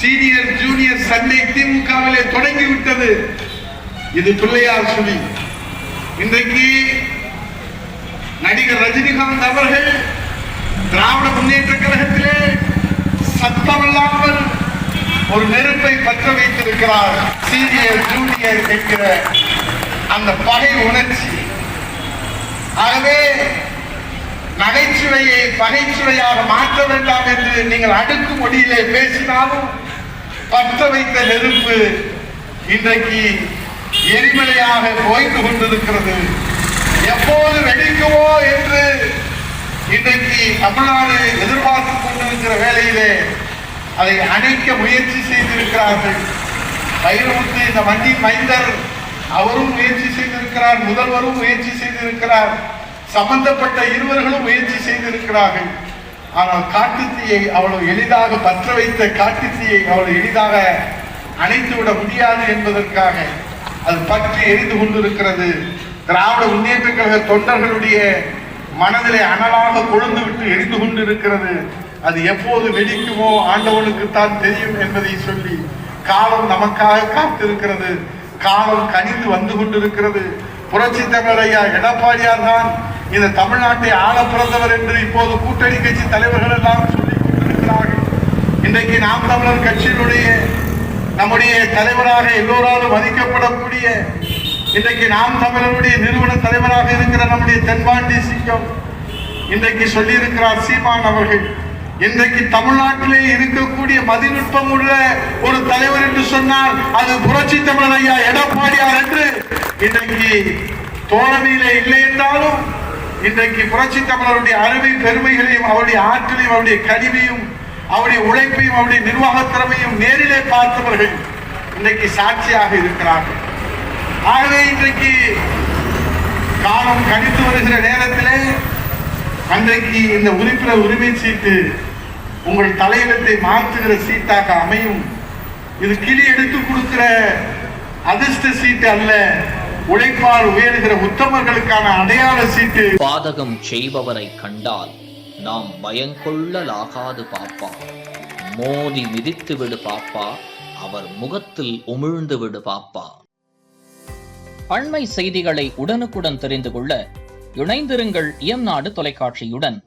Senior junior சண்டை திமுகவிலே தொடங்கிவிட்டது. இது பிள்ளையார் சுழி. இன்றைக்கு நடிகர் ரஜினிகாந்த் அவர்கள் திராவிட முன்னேற்ற கழகத்திலே சத்தமில்லாமல் ஒரு நெருப்பை பற்ற வைத்திருக்கிறார். சீனியர் ஜூனியர் என்கிற அந்த பகை உணர்ச்சி. ஆகவே நகைச்சுவையை பகைச்சுவையாக மாற்ற வேண்டாம் என்று நீங்கள் அடுக்கு மொழியிலே பேசினாலும் பற்ற வைத்த நெருப்பு இன்றைக்கு எரிமலையாக ஓய்ந்து கொண்டிருக்கிறது. எப்போது வெடிக்குமோ என்று இன்றைக்கு தமிழ்நாடு எதிர்பார்த்துக் கொண்டிருக்கிற வேளையிலே அதை அணைக்க முயற்சி செய்திருக்கிறார்கள். வைரமுத்து இந்த மண்ணின் மைந்தர் அவரும் முயற்சி செய்திருக்கிறார், முதல்வரும் முயற்சி செய்திருக்கிறார், சம்பந்தப்பட்ட இருவர்களும் முயற்சி செய்திருக்கிறார்கள். ஆனால் காட்டுத்தீயை அவ்வளவு எளிதாக பற்ற வைத்த காட்டுத்தீயை அவ்வளவு எளிதாக அணைத்து விட முடியாது என்பதற்காக அது பற்றி எரிந்து கொண்டிருக்கிறது. திராவிட முன்னேற்ற கழக தொண்டர்களுடைய மனதிலே அனலாக கொழுந்து விட்டு எரிந்து கொண்டிருக்கிறது. அது எப்போது வெடிக்குமோ ஆண்டவனுக்குத்தான் தெரியும் என்பதை சொல்லி காலம் நமக்காக காத்திருக்கிறது. காலம் கனிந்து வந்து கொண்டிருக்கிறது. புரட்சி தமிழர் ஐயா எடப்பாடியார் தான் இந்த தமிழ்நாட்டை ஆள பிறந்தவர் என்று இப்போது கூட்டணி கட்சி தலைவர்கள் எல்லாம் சொல்லிக் கொண்டிருக்கிறார்கள். இன்றைக்கு நாம் தமிழர் கட்சியினுடைய நம்முடைய தலைவராக எல்லோராலும் மதிக்கப்படக்கூடிய இன்றைக்கு நாம் தமிழருடைய நிறுவன தலைவராக இருக்கிற நம்முடைய தென்பாண்டி சிங்கம் இன்றைக்கு சொல்லி இருக்கிறார் சீமான் அவர்கள். இன்றைக்கு தமிழ்நாட்டிலே இருக்கக்கூடிய மதிநுட்பம் உள்ள ஒரு தலைவர் என்று சொன்னால் அது புரட்சி தமிழர் ஐயா எடப்பாடியார் என்று இன்றைக்கு தோழமையிலே இல்லை என்றாலும் இன்றைக்கு புரட்சி தமிழருடைய அருமை பெருமைகளையும் அவருடைய ஆற்றலையும் அவருடைய கனிவையும் அவருடைய உழைப்பையும் அவருடைய நிர்வாக திறமையும் நேரிலே பார்த்தவர்கள் இன்றைக்கு சாட்சியாக இருக்கிறார்கள். ஆகவே இன்றைக்கு காலம் கணித்து வருகிற நேரத்திலே அன்றைக்கு இந்த உறுப்பினர் உரிமை சீட்டு உங்கள் தலையிடத்தை மாற்றுகிற சீட்டாக அமையும். இது கிளி எடுத்து கொடுக்கிற அதிர்ஷ்ட சீட்டு அல்ல, உழைப்பால் உயர்கிற உத்தமர்களுக்கான அடையாள சீட்டு. பாதகம் செய்பவரை கண்டால் நாம் பயங்கொள்ளலாகாது பாப்பா, மோதி மிதித்து விடு பாப்பா, அவர் முகத்தில் உமிழ்ந்து விடு பாப்பா. அண்மை செய்திகளை உடனுக்குடன் தெரிந்து கொள்ள இணைந்திருங்கள் இயம்நாடு தொலைக்காட்சியுடன்.